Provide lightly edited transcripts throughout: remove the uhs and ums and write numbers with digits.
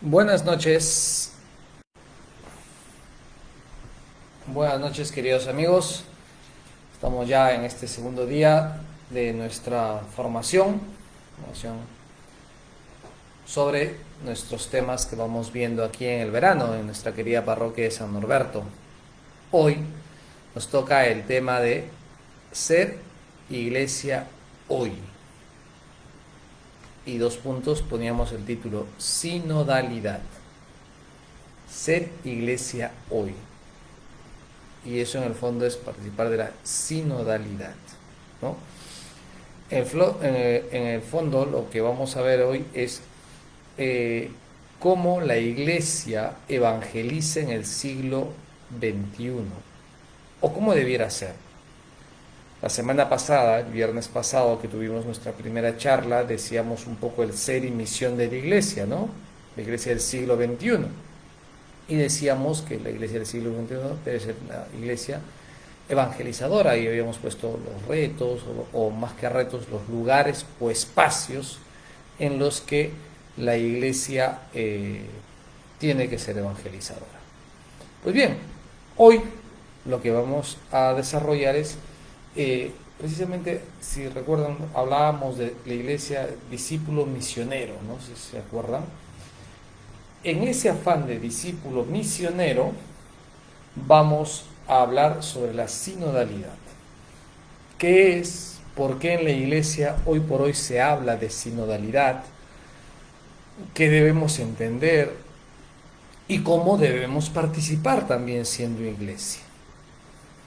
Buenas noches, buenas noches queridos amigos. Estamos ya en este segundo día de nuestra formación sobre nuestros temas que vamos viendo aquí en el verano en nuestra querida parroquia de San Norberto. Hoy nos toca el tema de ser iglesia hoy. Y dos puntos poníamos el título sinodalidad. Ser iglesia hoy. Y eso en el fondo es participar de la sinodalidad, ¿no? En el fondo lo que vamos a ver hoy es cómo la iglesia evangeliza en el siglo XXI o cómo debiera ser. La semana pasada, el viernes pasado que tuvimos nuestra primera charla, decíamos un poco el ser y misión de la iglesia, ¿no? La iglesia del siglo XXI. Y decíamos que la iglesia del siglo XXI debe ser una iglesia evangelizadora, y habíamos puesto los retos, o más que retos, los lugares o espacios en los que la iglesia tiene que ser evangelizadora. Pues bien, hoy lo que vamos a desarrollar es, precisamente, si recuerdan, hablábamos de la iglesia discípulo misionero, no sé si se acuerdan. En ese afán de discípulo misionero vamos a hablar sobre la sinodalidad. ¿Qué es? ¿Por qué en la iglesia hoy por hoy se habla de sinodalidad? ¿Qué debemos entender? Y cómo debemos participar también siendo iglesia.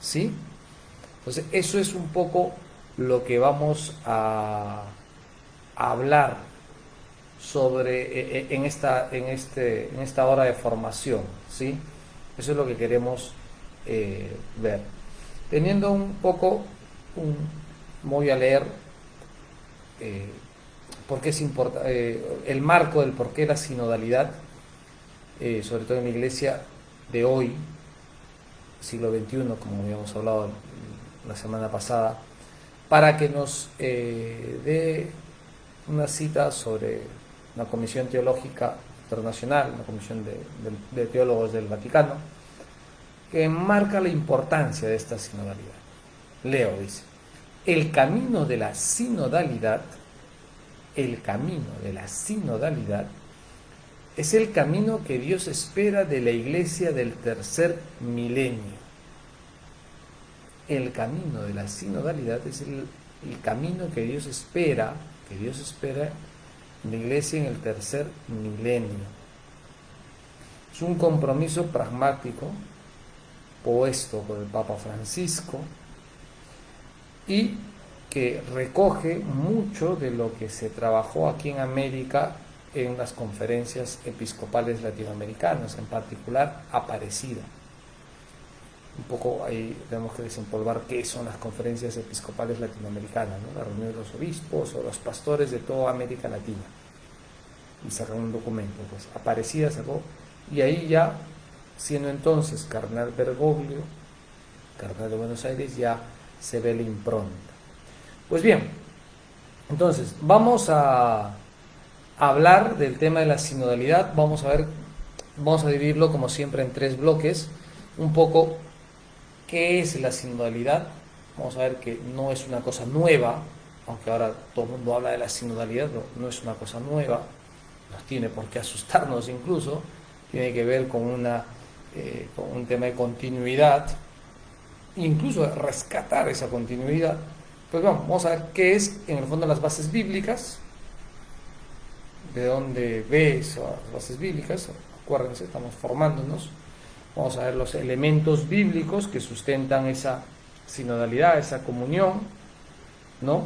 ¿Sí? Entonces, eso es un poco lo que vamos a hablar sobre en esta hora de formación, ¿sí? Eso es lo que queremos ver. Teniendo un poco, voy a leer por qué es el marco del por qué la sinodalidad, sobre todo en la iglesia de hoy, siglo XXI, como habíamos hablado la semana pasada, para que nos dé una cita sobre una comisión teológica internacional, una comisión de teólogos del Vaticano, que enmarca la importancia de esta sinodalidad. Leo, dice: el camino de la sinodalidad, el camino de la sinodalidad es el camino que Dios espera de la iglesia del tercer milenio. El camino de la sinodalidad es el camino que Dios espera en la iglesia en el tercer milenio. Es un compromiso pragmático puesto por el Papa Francisco y que recoge mucho de lo que se trabajó aquí en América en las conferencias episcopales latinoamericanas, en particular Aparecida. Un poco ahí tenemos que desempolvar qué son las conferencias episcopales latinoamericanas, ¿no? La reunión de los obispos o los pastores de toda América Latina. Y sacaron un documento, pues Aparecida sacó, y ahí ya, siendo entonces cardenal Bergoglio, cardenal de Buenos Aires, ya se ve la impronta. Pues bien, entonces vamos a hablar del tema de la sinodalidad. Vamos a dividirlo como siempre en tres bloques. Un poco qué es la sinodalidad. Vamos a ver que no es una cosa nueva, aunque ahora todo el mundo habla de la sinodalidad, no es una cosa nueva, no tiene por qué asustarnos incluso, tiene que ver con un tema de continuidad, incluso de rescatar esa continuidad. Pues vamos a ver qué es en el fondo las bases bíblicas, de dónde ve esas bases bíblicas. Acuérdense, estamos formándonos. Vamos a ver los elementos bíblicos que sustentan esa sinodalidad, esa comunión, ¿no?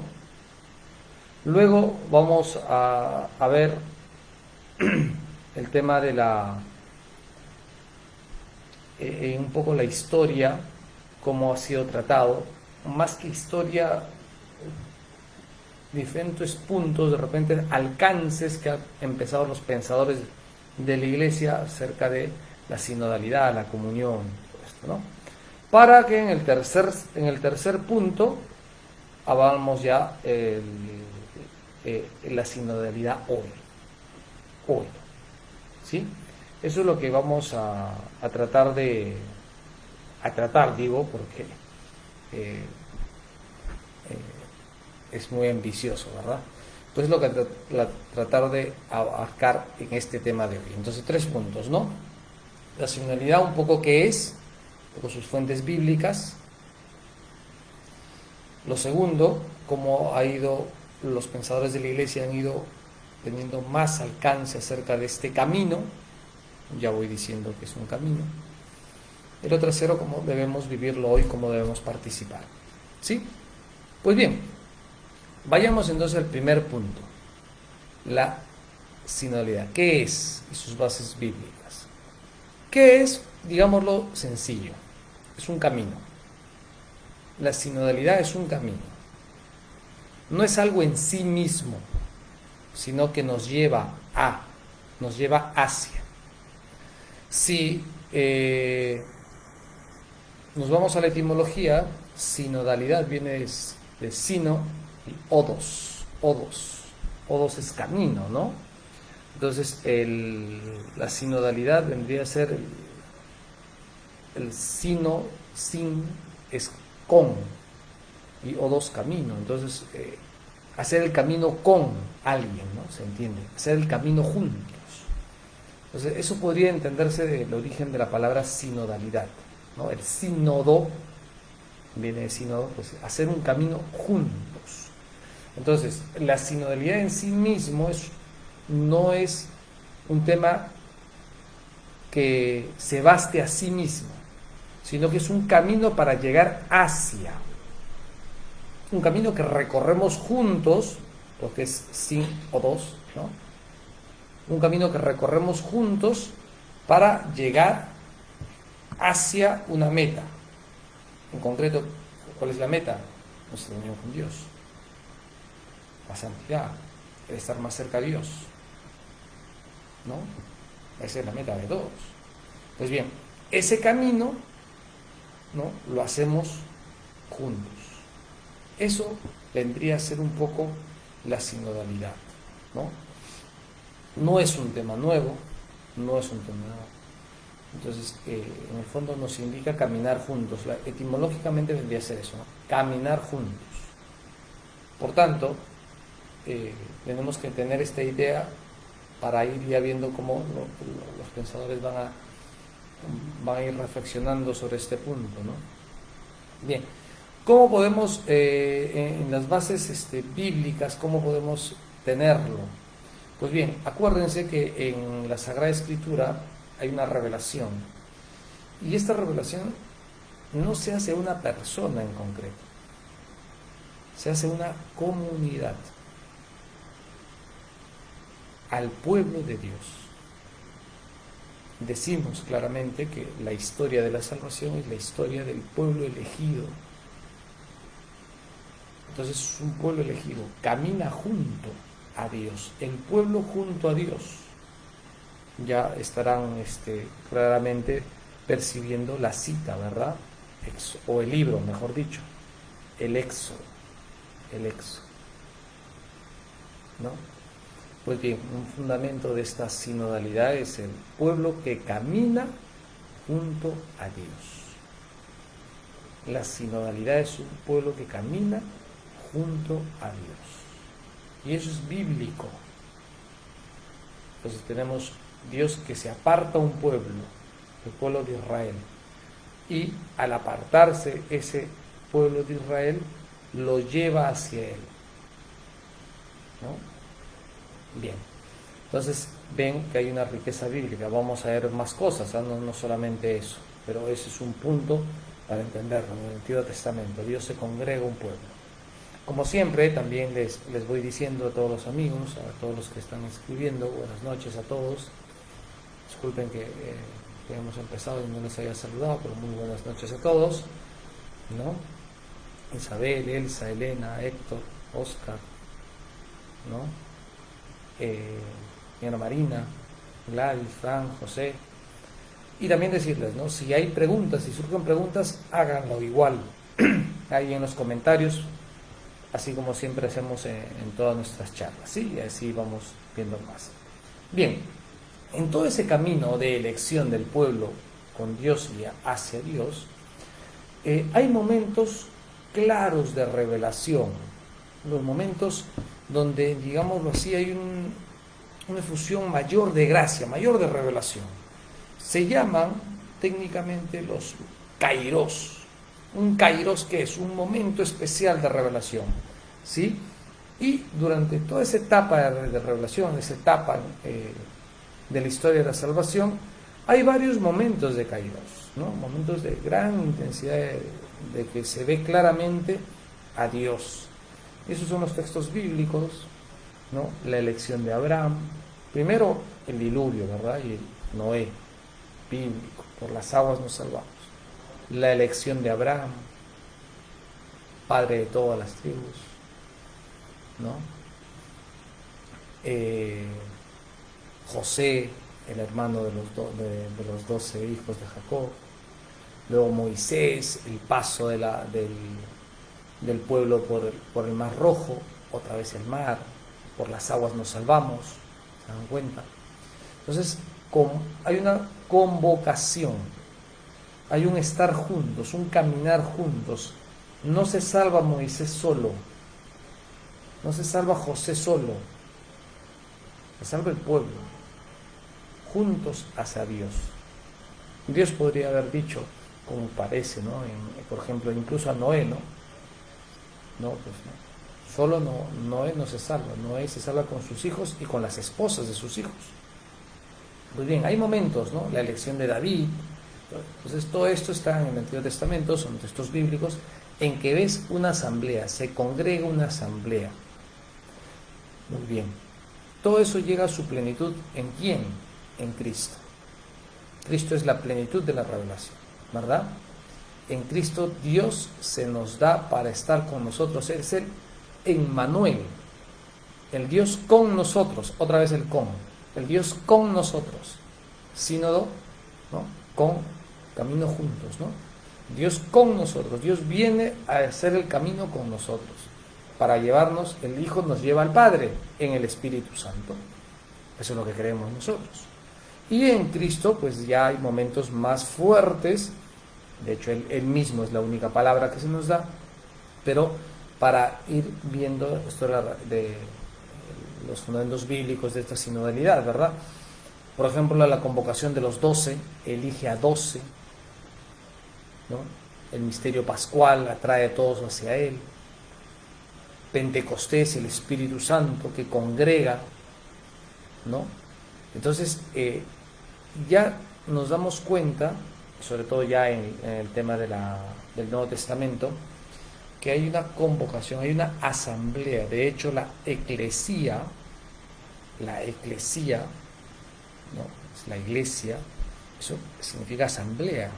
Luego vamos a ver el tema de un poco la historia, cómo ha sido tratado, más que historia, diferentes puntos, de repente alcances que han empezado los pensadores de la iglesia acerca de la sinodalidad, la comunión, todo esto, ¿no? Para que en el tercer punto hablamos ya la sinodalidad hoy, ¿sí? Eso es lo que vamos a tratar digo, porque eh, es muy ambicioso, ¿verdad? Entonces lo que tratar de abarcar en este tema de hoy. Entonces 3 puntos, ¿no? La sinodalidad, un poco qué es, un poco sus fuentes bíblicas. Lo segundo, cómo los pensadores de la iglesia han ido teniendo más alcance acerca de este camino. Ya voy diciendo que es un camino. Y lo tercero, cómo debemos vivirlo hoy, cómo debemos participar. ¿Sí? Pues bien, vayamos entonces al primer punto. La sinodalidad. ¿Qué es? Y sus bases bíblicas. ¿Qué es? Digámoslo sencillo. Es un camino. La sinodalidad es un camino. No es algo en sí mismo, sino que nos lleva hacia. Si nos vamos a la etimología, sinodalidad viene de sino y odos. Odos es camino, ¿no? Entonces la sinodalidad vendría a ser el sino, sin, es con, y odos camino. Entonces, hacer el camino con alguien, ¿no? ¿Se entiende? Hacer el camino juntos. Entonces, eso podría entenderse del origen de la palabra sinodalidad, ¿no? El sínodo viene de sínodo, pues hacer un camino juntos. Entonces, la sinodalidad en sí mismo no es un tema que se baste a sí mismo, sino que es un camino para llegar hacia. Un camino que recorremos juntos, lo que es sin o dos, ¿no? Un camino que recorremos juntos para llegar hacia una meta. En concreto, ¿cuál es la meta? Nuestra unión con Dios, la santidad, el estar más cerca de Dios, ¿no? Esa es la meta de todos. Pues bien, ese camino, ¿no?, lo hacemos juntos. Eso vendría a ser un poco la sinodalidad, ¿no? No es un tema nuevo, Entonces, en el fondo nos indica caminar juntos. Etimológicamente vendría a ser eso, ¿no? Caminar juntos. Por tanto, tenemos que tener esta idea para ir ya viendo cómo los pensadores van a ir reflexionando sobre este punto, ¿no? Bien, ¿cómo podemos, en las bases bíblicas, cómo podemos tenerlo? Pues bien, acuérdense que en la Sagrada Escritura hay una revelación, y esta revelación no se hace a una persona en concreto, se hace a una comunidad, al pueblo de Dios. Decimos claramente que la historia de la salvación es la historia del pueblo elegido. Entonces es un pueblo elegido, camina junto a Dios, el pueblo junto a Dios. Ya estarán claramente percibiendo la cita, ¿verdad? O el libro, mejor dicho, el Éxodo, ¿no? Pues bien, un fundamento de esta sinodalidad es el pueblo que camina junto a Dios. La sinodalidad es un pueblo que camina junto a Dios. Y eso es bíblico. Entonces tenemos Dios que se aparta un pueblo, el pueblo de Israel. Y al apartarse ese pueblo de Israel, lo lleva hacia Él, ¿no? Bien, entonces ven que hay una riqueza bíblica. Vamos a ver más cosas, no solamente eso, pero ese es un punto para entenderlo. En el Antiguo Testamento Dios se congrega un pueblo. Como siempre, también les voy diciendo a todos los amigos, a todos los que están escribiendo, buenas noches a todos. Disculpen que hemos empezado y no les haya saludado, pero muy buenas noches a todos, ¿no? Isabel, Elsa, Elena, Héctor, Oscar, ¿no? Mi hermana Marina, Gladys, Fran, José. Y también decirles, ¿no?, si hay preguntas, si surgen preguntas, háganlo igual ahí en los comentarios, así como siempre hacemos en todas nuestras charlas, ¿sí? Y así vamos viendo más. Bien, En todo ese camino de elección del pueblo con Dios y hacia Dios, hay momentos claros de revelación, los momentos donde, digámoslo así, hay una efusión mayor de gracia, mayor de revelación. Se llaman técnicamente los kairos. Un kairos, que es un momento especial de revelación, ¿sí? Y durante toda esa etapa de revelación, esa etapa de la historia de la salvación, hay varios momentos de kairos, ¿no? Momentos de gran intensidad, de que se ve claramente a Dios. Esos son los textos bíblicos, ¿no? La elección de Abraham, primero el diluvio, ¿verdad? Y Noé, bíblico, por las aguas nos salvamos. La elección de Abraham, padre de todas las tribus, ¿no? José, el hermano de los 12 hijos de Jacob. Luego Moisés, el paso del pueblo por el Mar Rojo, otra vez el mar, por las aguas nos salvamos, ¿se dan cuenta? Entonces, hay una convocación, hay un estar juntos, un caminar juntos. No se salva Moisés solo, no se salva José solo, se salva el pueblo, juntos hacia Dios. Dios podría haber dicho, como parece, ¿no? Por ejemplo, incluso a Noé, ¿no? No, pues no. Solo Noé no se salva. Noé se salva con sus hijos y con las esposas de sus hijos. Muy bien, hay momentos, ¿no? La elección de David. Entonces, todo esto está en el Antiguo Testamento, son textos bíblicos, en que ves una asamblea, se congrega una asamblea. Muy bien. Todo eso llega a su plenitud, ¿en quién? En Cristo. Cristo es la plenitud de la revelación, ¿verdad? En Cristo Dios se nos da para estar con nosotros. Es el Emmanuel, el Dios con nosotros, otra vez el Dios con nosotros. Sínodo, ¿no? Con camino juntos, ¿no? Dios con nosotros. Dios viene a hacer el camino con nosotros. Para llevarnos, el Hijo nos lleva al Padre en el Espíritu Santo. Eso es lo que creemos nosotros. Y en Cristo, pues ya hay momentos más fuertes. De hecho, él mismo es la única palabra que se nos da. Pero para ir viendo esto de los fundamentos bíblicos de esta sinodalidad, ¿verdad? Por ejemplo, la convocación de los 12, elige a 12, ¿no? El misterio pascual atrae a todos hacia él. Pentecostés, el Espíritu Santo que congrega, ¿no? Entonces, ya nos damos cuenta, sobre todo ya en el tema del Nuevo Testamento, que hay una convocación, hay una asamblea. De hecho, la eclesía, ¿no? Es la iglesia, eso significa asamblea,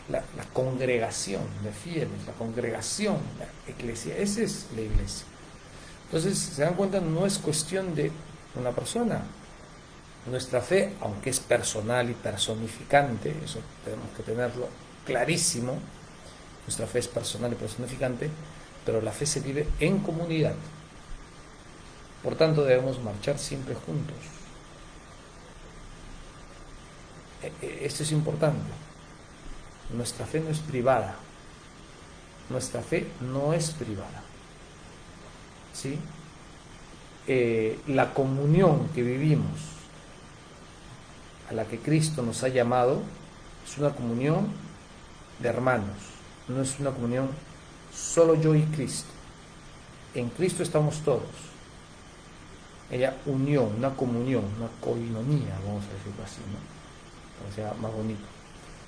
la congregación de fieles, la congregación, la eclesia, esa es la iglesia. Entonces, se dan cuenta, no es cuestión de una persona. Nuestra fe, aunque es personal y personificante, eso tenemos que tenerlo clarísimo, nuestra fe es personal y personificante, pero la fe se vive en comunidad. Por tanto, debemos marchar siempre juntos. Esto es importante. Nuestra fe no es privada. Nuestra fe no es privada. ¿Sí? La comunión que vivimos, a la que Cristo nos ha llamado, es una comunión de hermanos. No es una comunión solo yo y Cristo. En Cristo estamos todos. Ella unión, una comunión, una koinonía, vamos a decirlo así, ¿no? O sea, más bonito.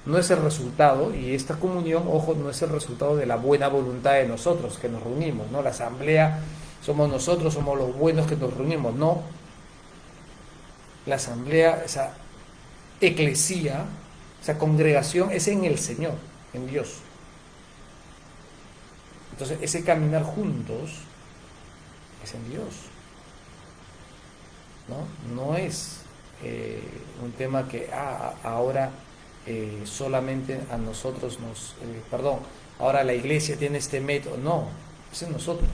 No es el resultado, y esta comunión, ojo, no es el resultado de la buena voluntad de nosotros que nos reunimos, ¿no? La asamblea somos nosotros, somos los buenos que nos reunimos, no. La asamblea, esa eclesía, esa congregación es en el Señor, en Dios. Entonces, ese caminar juntos es en Dios, ¿no? No es un tema que ahora solamente a nosotros ahora la iglesia tiene este método. No, es en nosotros.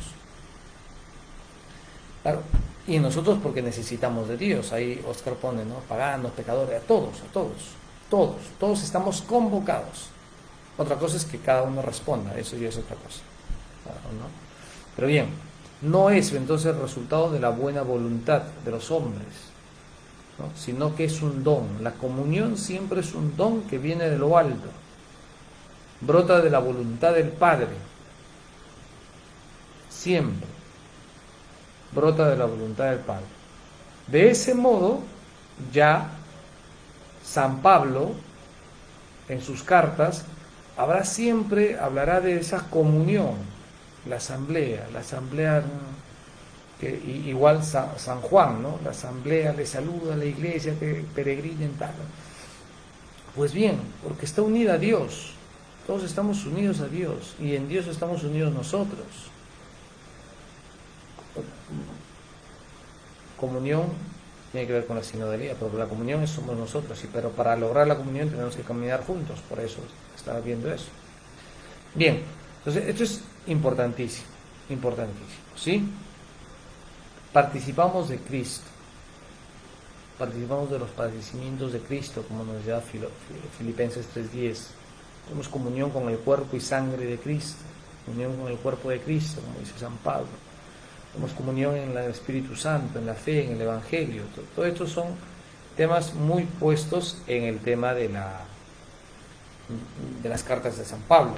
Claro, Y nosotros porque necesitamos de Dios. Ahí Oscar pone, ¿no? Paganos, pecadores, todos estamos convocados. Otra cosa es que cada uno responda, eso ya es otra cosa, ¿no? Pero bien, no es entonces el resultado de la buena voluntad de los hombres, ¿no? Sino que es un don. La comunión siempre es un don que viene de lo alto, brota de la voluntad del Padre, siempre brota de la voluntad del Padre. De ese modo, ya San Pablo, en sus cartas, hablará de esa comunión, la asamblea que igual San Juan, ¿no? La asamblea le saluda a la iglesia que peregrina en tal. Pues bien, porque está unida a Dios, todos estamos unidos a Dios y en Dios estamos unidos nosotros. Comunión tiene que ver con la sinodalía, pero la comunión somos nosotros, pero para lograr la comunión tenemos que caminar juntos, por eso estaba viendo eso. Bien, entonces esto es importantísimo, ¿sí? Participamos de Cristo, participamos de los padecimientos de Cristo, como nos da Filipenses 3:10. Tenemos comunión con el cuerpo y sangre de Cristo, comunión con el cuerpo de Cristo, como dice San Pablo. Tenemos comunión en el Espíritu Santo, en la fe, en el Evangelio. Todo esto son temas muy puestos en el tema de las cartas de San Pablo.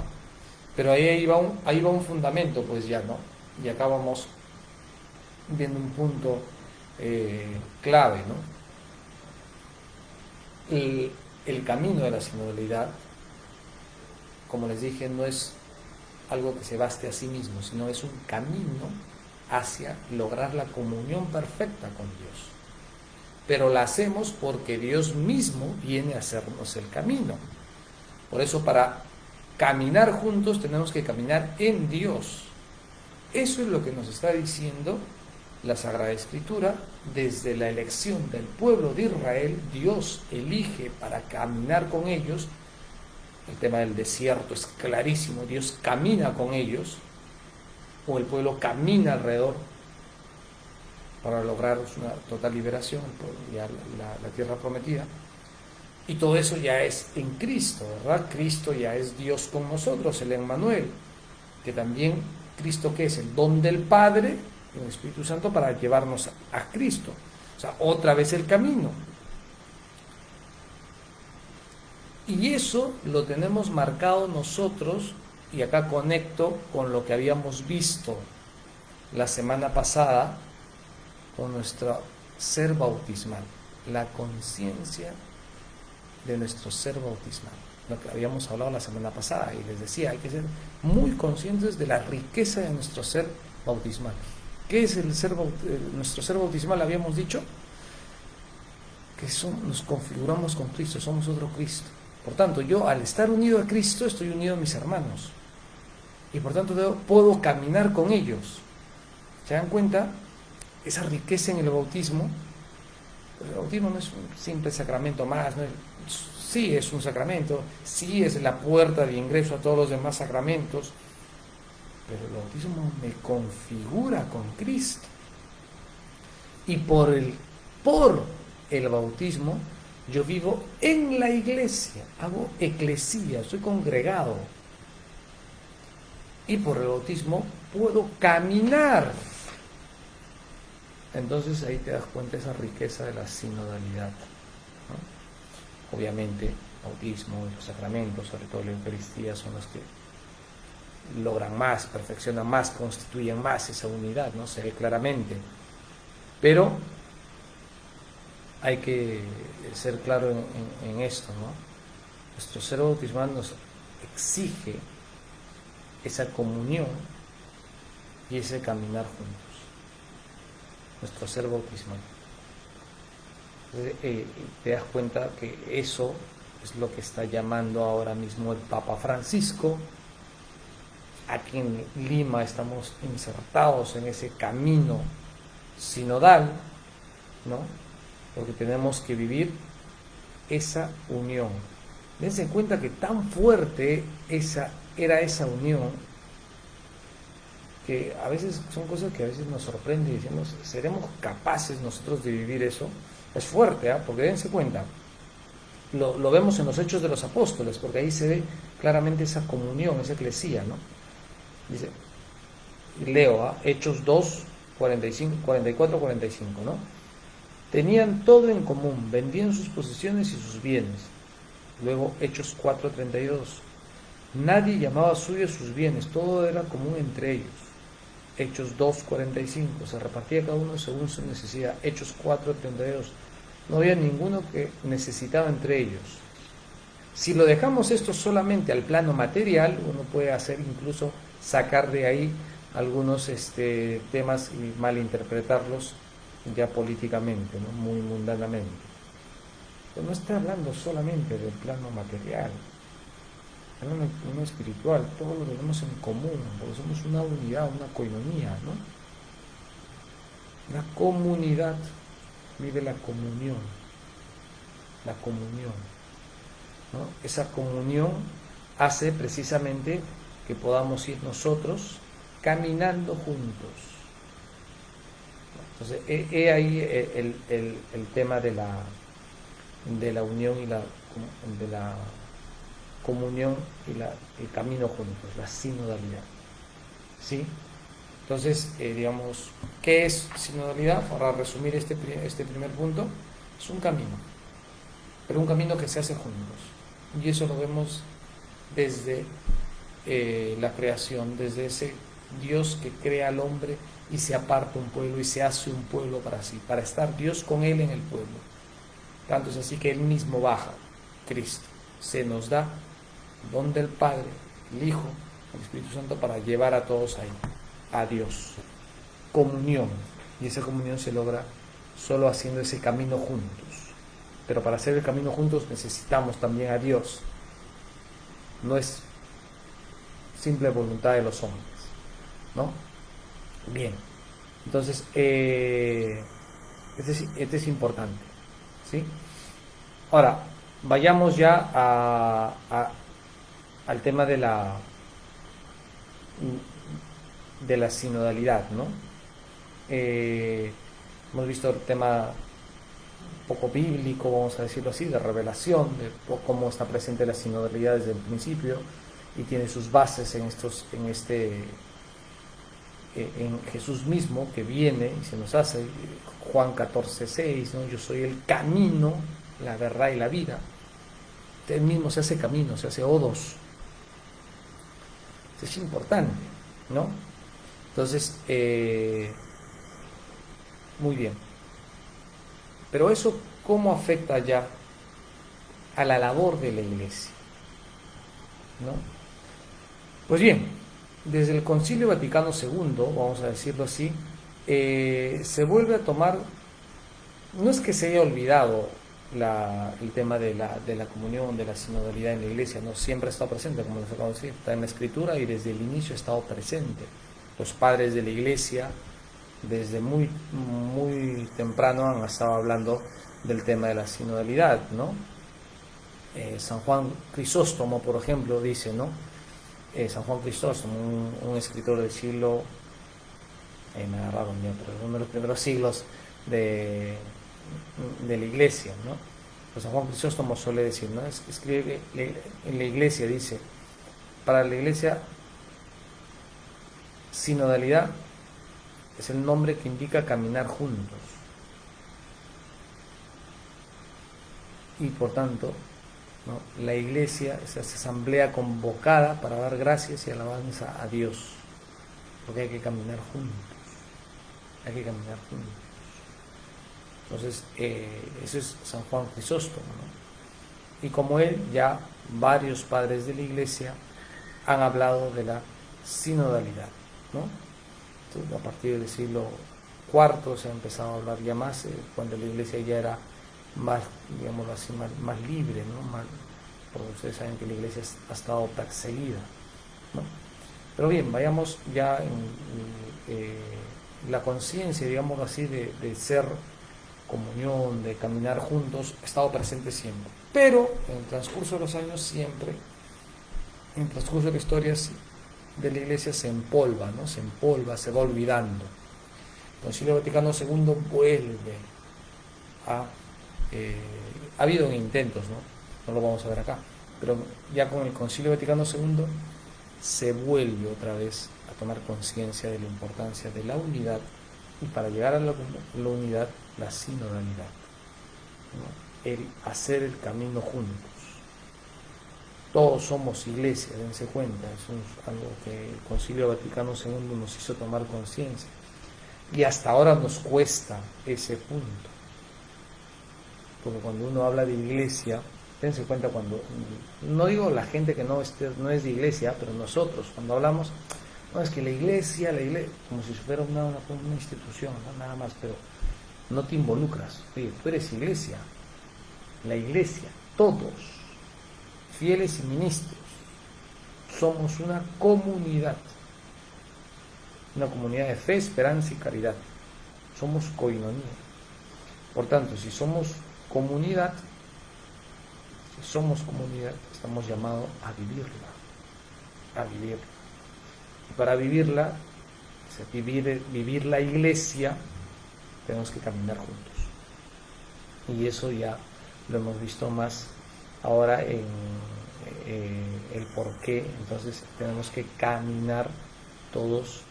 Pero ahí va un fundamento, pues ya, ¿no? Y acá vamos viendo un punto clave, ¿no? El camino de la sinodalidad, como les dije, no es algo que se baste a sí mismo, sino es un camino hacia lograr la comunión perfecta con Dios. Pero la hacemos porque Dios mismo viene a hacernos el camino. Por eso, para caminar juntos tenemos que caminar en Dios. Eso es lo que nos está diciendo la Sagrada Escritura. Desde la elección del pueblo de Israel, Dios elige para caminar con ellos. El tema del desierto es clarísimo, Dios camina con ellos, o el pueblo camina alrededor para lograr una total liberación, ya la tierra prometida. Y todo eso ya es en Cristo, ¿verdad? Cristo ya es Dios con nosotros, el Emmanuel, que también Cristo, que es el don del Padre, el Espíritu Santo, para llevarnos a Cristo. O sea, otra vez el camino. Y eso lo tenemos marcado nosotros, y acá conecto con lo que habíamos visto la semana pasada, con nuestro ser bautismal, la conciencia de nuestro ser bautismal, lo que habíamos hablado la semana pasada, y les decía, hay que ser muy conscientes de la riqueza de nuestro ser bautismal. ¿Qué es nuestro ser bautismal? Habíamos dicho que nos configuramos con Cristo, somos otro Cristo. Por tanto, yo al estar unido a Cristo estoy unido a mis hermanos, y por tanto puedo caminar con ellos. ¿Se dan cuenta? Esa riqueza en el bautismo. El bautismo no es un simple sacramento más, ¿no? Sí es un sacramento, sí es la puerta de ingreso a todos los demás sacramentos, pero el bautismo me configura con Cristo. Y por el bautismo yo vivo en la iglesia, hago eclesía, soy congregado. Y por el bautismo puedo caminar. Entonces ahí te das cuenta de esa riqueza de la sinodalidad, ¿no? Obviamente, bautismo y los sacramentos, sobre todo la Eucaristía, son los que logran más, perfeccionan más, constituyen más esa unidad, ¿no? Se ve claramente. Pero hay que ser claro en esto, ¿no? Nuestro ser bautismal nos exige esa comunión y ese caminar juntos. Nuestro ser bautismal. Te das cuenta que eso es lo que está llamando ahora mismo el Papa Francisco. Aquí en Lima estamos insertados en ese camino sinodal, ¿no? Porque tenemos que vivir esa unión. Dense cuenta que tan fuerte era esa unión, que a veces son cosas que a veces nos sorprenden y decimos, ¿seremos capaces nosotros de vivir eso? Es fuerte, porque dense cuenta, lo vemos en los Hechos de los Apóstoles, porque ahí se ve claramente esa comunión, esa eclesía, ¿no? Dice, leo, Hechos 2, 45, 44, 45, ¿no? Tenían todo en común, vendían sus posesiones y sus bienes. Luego Hechos 4, 32. Nadie llamaba suyo sus bienes, todo era común entre ellos. Hechos 2, 45. Se repartía cada uno según su necesidad. Hechos 4, 32. No había ninguno que necesitaba entre ellos. Si lo dejamos esto solamente al plano material, uno puede hacer incluso sacar de ahí algunos temas y malinterpretarlos ya políticamente, ¿no? Muy mundanamente. Pero no está hablando solamente del plano material, está hablando del plano espiritual, todo lo tenemos en común, porque somos una unidad, una coinonía, ¿no? La comunidad vive la comunión, ¿no? Esa comunión hace precisamente que podamos ir nosotros caminando juntos. Entonces, he ahí el tema de la unión y de la comunión y el camino juntos, la sinodalidad. ¿Sí? Entonces, digamos, ¿qué es sinodalidad? Para resumir este primer punto, es un camino, pero un camino que se hace juntos. Y eso lo vemos desde la creación, desde ese Dios que crea al hombre y se aparta un pueblo y se hace un pueblo para sí, para estar Dios con él en el pueblo. Tanto es así que él mismo baja, Cristo, se nos da don del Padre, el Hijo, el Espíritu Santo para llevar a todos ahí, a Dios. Comunión, y esa comunión se logra solo haciendo ese camino juntos. Pero para hacer el camino juntos necesitamos también a Dios. No es simple voluntad de los hombres, ¿no? Bien, entonces este es importante, ¿sí? Ahora, vayamos ya al tema de la sinodalidad, ¿no? Hemos visto el tema un poco bíblico, vamos a decirlo así, de revelación, de cómo está presente la sinodalidad desde el principio y tiene sus bases en Jesús mismo, que viene y se nos hace, Juan 14:6, ¿no? Yo soy el camino, la verdad y la vida. Él mismo se hace camino, se hace odos. Eso es importante, ¿no? Entonces, muy bien. Pero eso, ¿cómo afecta ya a la labor de la Iglesia? ¿No? Pues bien, desde el Concilio Vaticano II, vamos a decirlo así, se vuelve a tomar, no es que se haya olvidado el tema de la comunión, de la sinodalidad en la Iglesia, no, siempre ha estado presente, como les acabo de decir, está en la Escritura y desde el inicio ha estado presente. Los padres de la Iglesia, desde muy, muy temprano, han estado hablando del tema de la sinodalidad, ¿no? San Juan Crisóstomo, por ejemplo, dice, ¿no? San Juan Crisóstomo, un escritor del siglo, me agarraron ya, pero uno de los primeros siglos de la Iglesia, ¿no? Pues San Juan Crisóstomo suele decir, ¿no? Escribe en la Iglesia, dice, para la Iglesia, sinodalidad es el nombre que indica caminar juntos. Y por tanto, ¿no? La Iglesia es esa asamblea convocada para dar gracias y alabanza a Dios, porque hay que caminar juntos, hay que caminar juntos. Entonces, eso es San Juan Crisóstomo, ¿no? Y como él, ya varios padres de la Iglesia han hablado de la sinodalidad, ¿no? Entonces, a partir del siglo IV se ha empezado a hablar ya más, cuando la Iglesia ya era más, digámoslo así, más libre, ¿no? Porque ustedes saben que la Iglesia ha estado perseguida, ¿no? Pero bien, vayamos ya en la conciencia, digámoslo así, de ser comunión, de caminar juntos, ha estado presente siempre. Pero en el transcurso de los años siempre, en el transcurso de la historia, de la Iglesia se empolva, ¿no? Se empolva, se va olvidando. El Concilio Vaticano II vuelve a... ha habido intentos, ¿no? No lo vamos a ver acá, pero ya con el Concilio Vaticano II se vuelve otra vez a tomar conciencia de la importancia de la unidad, y para llegar a la unidad, la sinodalidad, ¿no? El hacer el camino juntos. Todos somos iglesia, dense cuenta, eso es algo que el Concilio Vaticano II nos hizo tomar conciencia, y hasta ahora nos cuesta ese punto, porque cuando uno habla de iglesia, dense cuenta, cuando, no digo la gente que no es de iglesia, pero nosotros cuando hablamos, no, es que la iglesia, como si fuera una institución, ¿no? Nada más, pero no te involucras. Oye, tú eres iglesia, la iglesia, todos, fieles y ministros, somos una comunidad de fe, esperanza y caridad, somos koinonía. Por tanto, si somos comunidad, estamos llamados a vivirla. Y para vivirla, vivir la iglesia, tenemos que caminar juntos. Y eso ya lo hemos visto más ahora en el por qué. Entonces tenemos que caminar todos,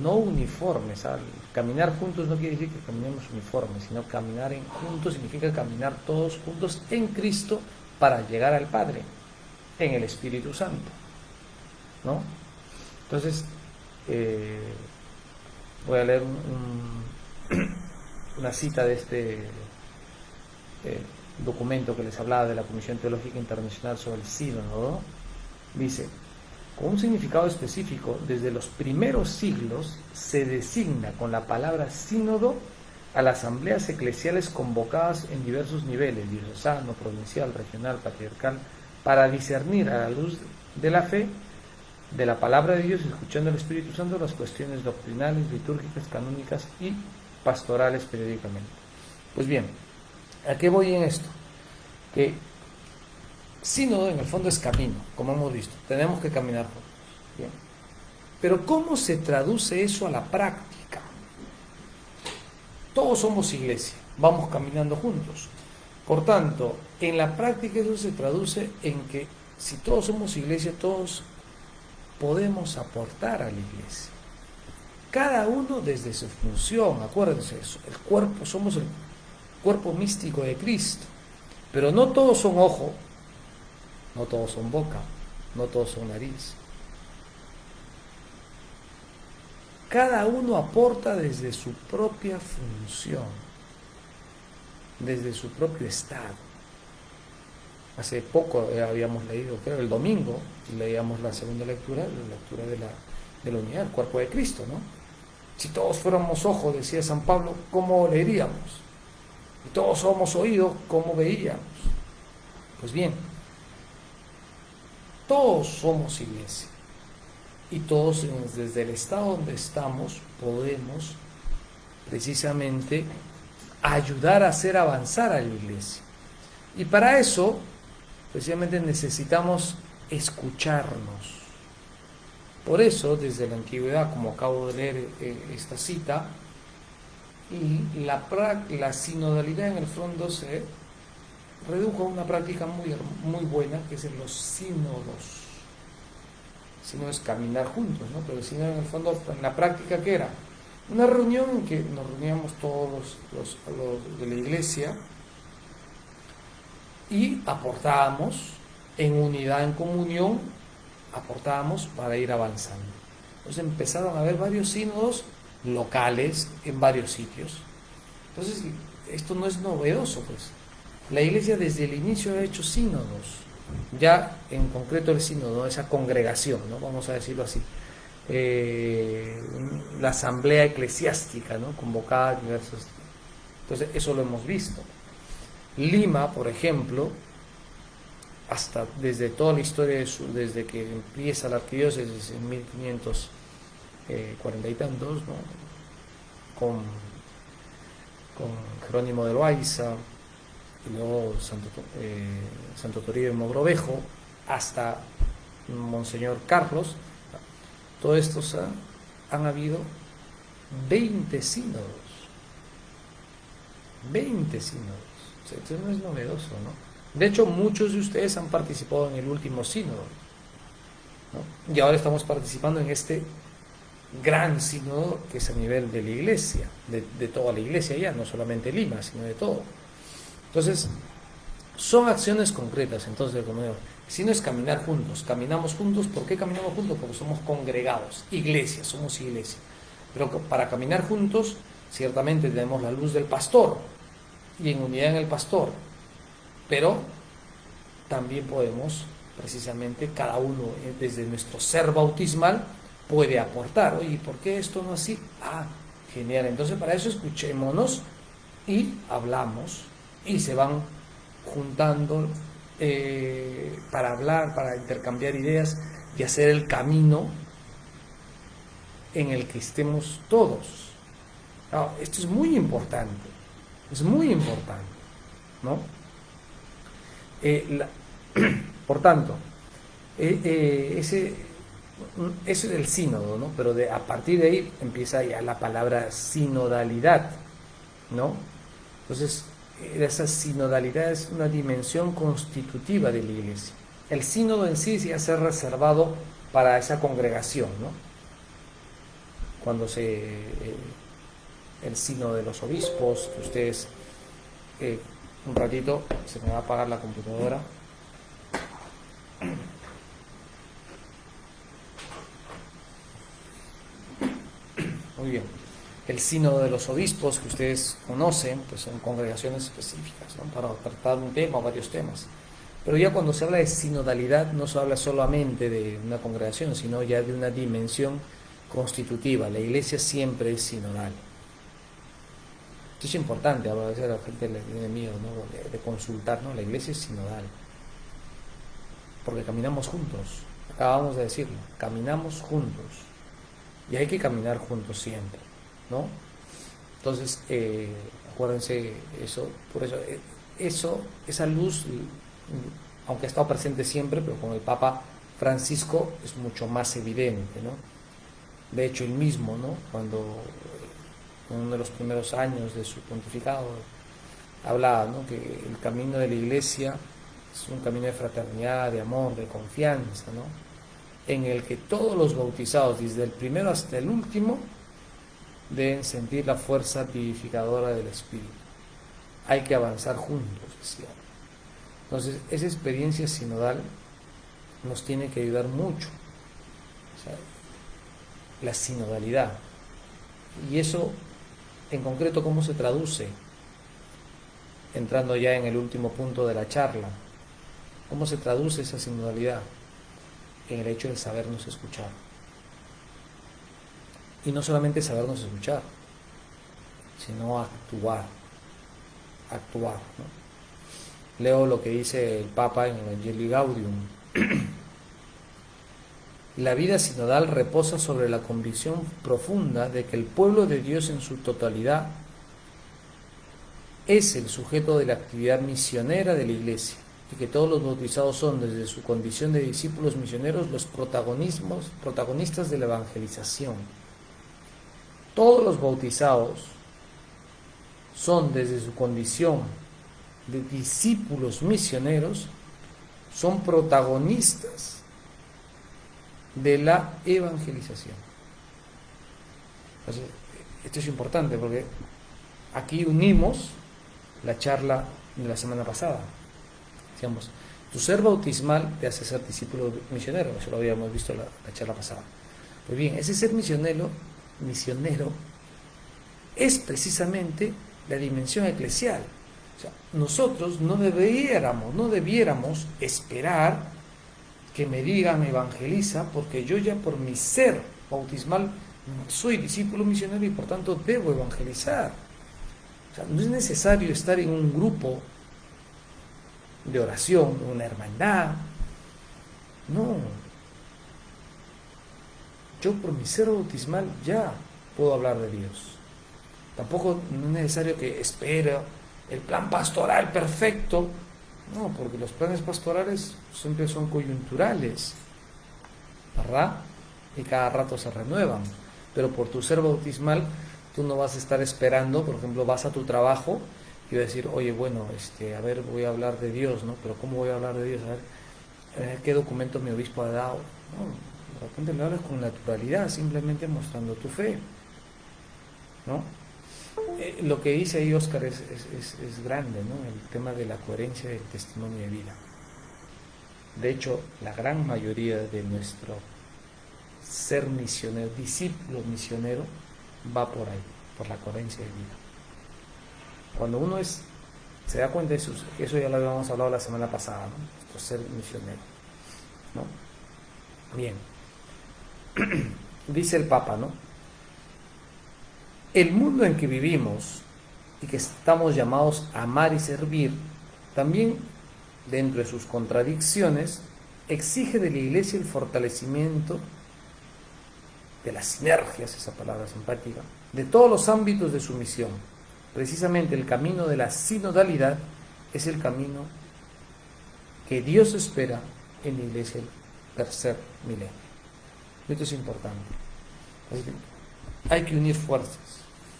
no uniformes, ¿sabes? Caminar juntos no quiere decir que caminemos uniformes, sino caminar juntos significa caminar todos juntos en Cristo para llegar al Padre, en el Espíritu Santo, ¿no? Entonces, voy a leer una cita de este documento que les hablaba de la Comisión Teológica Internacional sobre el Sínodo, ¿no? Dice: con un significado específico, desde los primeros siglos se designa con la palabra sínodo a las asambleas eclesiales convocadas en diversos niveles, diocesano, provincial, regional, patriarcal, para discernir a la luz de la fe, de la palabra de Dios, escuchando al Espíritu Santo, las cuestiones doctrinales, litúrgicas, canónicas y pastorales periódicamente. Pues bien, ¿a qué voy en esto? Que sínodo en el fondo es camino, como hemos visto, tenemos que caminar juntos. Bien. Pero ¿cómo se traduce eso a la práctica? Todos somos iglesia, vamos caminando juntos. Por tanto, en la práctica eso se traduce en que si todos somos iglesia, todos podemos aportar a la iglesia. Cada uno desde su función, acuérdense eso, el cuerpo, somos el cuerpo místico de Cristo, pero no todos son ojo, no todos son boca, no todos son nariz. Cada uno aporta desde su propia función, desde su propio estado. Hace poco habíamos leído, creo el domingo, leíamos la segunda lectura, la lectura de la unidad, el cuerpo de Cristo, ¿no? Si todos fuéramos ojos, decía San Pablo, ¿cómo leeríamos? Y todos somos oídos, ¿cómo veíamos? Pues bien, todos somos iglesia, y todos desde el estado donde estamos podemos precisamente ayudar a hacer avanzar a la iglesia. Y para eso precisamente necesitamos escucharnos. Por eso, desde la antigüedad, como acabo de leer esta cita, y la sinodalidad en el fondo se redujo a una práctica muy buena, que es en los sínodos. Sínodo es caminar juntos, ¿no? Pero el sínodo en el fondo, en la práctica, ¿qué era? Una reunión en que nos reuníamos todos los de la iglesia y aportábamos en unidad, en comunión, aportábamos para ir avanzando. Entonces empezaron a haber varios sínodos locales en varios sitios. Entonces esto no es novedoso, pues. La iglesia desde el inicio ha hecho sínodos, ya en concreto el sínodo, esa congregación, ¿no? Vamos a decirlo así, la asamblea eclesiástica, ¿no? Convocada a diversos. Entonces eso lo hemos visto. Lima, por ejemplo, hasta desde toda la historia desde que empieza la arquidiócesis en 1540 y tantos, ¿no? con Jerónimo de Loaiza, y luego Santo Toribio de Mogrovejo, hasta Monseñor Carlos, todos estos han habido 20 sínodos. 20 sínodos. O sea, esto no es novedoso, ¿no? De hecho, muchos de ustedes han participado en el último sínodo, ¿no? Y ahora estamos participando en este gran sínodo que es a nivel de la iglesia, de toda la iglesia ya, no solamente Lima, sino de todo. Entonces, son acciones concretas. Entonces, como digo, si no es caminar juntos, caminamos juntos. ¿Por qué caminamos juntos? Porque somos congregados, iglesia, somos iglesia. Pero para caminar juntos, ciertamente tenemos la luz del pastor y en unidad en el pastor, pero también podemos, precisamente, cada uno desde nuestro ser bautismal puede aportar. Oye, ¿por qué esto no así? Ah, genial. Entonces, para eso escuchémonos y hablamos y se van juntando para hablar, para intercambiar ideas y hacer el camino en el que estemos todos. No, esto es muy importante, ¿no? Por tanto, ese es el sínodo, ¿no? Pero a partir de ahí empieza ya la palabra sinodalidad, ¿no? Entonces, esa sinodalidad es una dimensión constitutiva de la iglesia. El sínodo en sí ya se ha reservado para esa congregación, ¿no? Cuando el sínodo de los obispos, que ustedes, un ratito, se me va a apagar la computadora. Muy bien. El sínodo de los obispos, que ustedes conocen, pues son congregaciones específicas, ¿no? Para tratar un tema o varios temas. Pero ya cuando se habla de sinodalidad, no se habla solamente de una congregación, sino ya de una dimensión constitutiva. La iglesia siempre es sinodal. Esto es importante, a veces a la gente le tiene miedo, ¿no? de consultar, ¿no? La iglesia es sinodal, porque caminamos juntos. Acabamos de decirlo, caminamos juntos, y hay que caminar juntos siempre, ¿no? Entonces, acuérdense eso, por eso, esa luz, aunque ha estado presente siempre, pero con el Papa Francisco es mucho más evidente, ¿no? De hecho, él mismo, ¿no? Cuando en uno de los primeros años de su pontificado hablaba, ¿no? Que el camino de la iglesia es un camino de fraternidad, de amor, de confianza, ¿no? En el que todos los bautizados, desde el primero hasta el último, deben sentir la fuerza vivificadora del Espíritu. Hay que avanzar juntos, decía. Entonces, esa experiencia sinodal nos tiene que ayudar mucho. O sea, la sinodalidad. Y eso, en concreto, ¿cómo se traduce? Entrando ya en el último punto de la charla. ¿Cómo se traduce esa sinodalidad? En el hecho de sabernos escuchar. Y no solamente sabernos escuchar, sino actuar, ¿no? Leo lo que dice el Papa en el Evangelii Gaudium. La vida sinodal reposa sobre la convicción profunda de que el pueblo de Dios en su totalidad es el sujeto de la actividad misionera de la Iglesia, y que todos los bautizados son, desde su condición de discípulos misioneros, los protagonistas de la evangelización. Todos los bautizados son, desde su condición de discípulos misioneros, son protagonistas de la evangelización. Entonces, esto es importante porque aquí unimos la charla de la semana pasada. Decíamos, tu ser bautismal te hace ser discípulo misionero, eso lo habíamos visto la charla pasada. Pues bien, ese ser misionero es precisamente la dimensión eclesial. O sea, nosotros no debiéramos esperar que me digan evangeliza, porque yo ya por mi ser bautismal soy discípulo misionero y por tanto debo evangelizar. O sea, no es necesario estar en un grupo de oración, una hermandad. No. Yo por mi ser bautismal ya puedo hablar de Dios. Tampoco no es necesario que espere el plan pastoral perfecto. No, porque los planes pastorales siempre son coyunturales. ¿verdad? Y cada rato se renuevan. Pero por tu ser bautismal, tú no vas a estar esperando, por ejemplo, vas a tu trabajo y vas a decir, oye, bueno, a ver, voy a hablar de Dios, ¿no? Pero ¿cómo voy a hablar de Dios? A ver qué documento mi obispo ha dado. No, de repente le hablas con naturalidad, simplemente mostrando tu fe, ¿no? Lo que dice ahí Oscar es grande, ¿no? El tema de la coherencia del testimonio de vida. De hecho, la gran mayoría de nuestro ser misionero, discípulo misionero, va por ahí, por la coherencia de vida. Cuando uno se da cuenta de eso ya lo habíamos hablado la semana pasada, ¿no? Nuestro ser misionero, ¿no? Bien. Dice el Papa, ¿no? El mundo en que vivimos y que estamos llamados a amar y servir, también dentro de sus contradicciones, exige de la Iglesia el fortalecimiento de las sinergias, esa palabra simpática, de todos los ámbitos de su misión. Precisamente el camino de la sinodalidad es el camino que Dios espera en la Iglesia del tercer milenio. Esto es importante. Hay que unir fuerzas,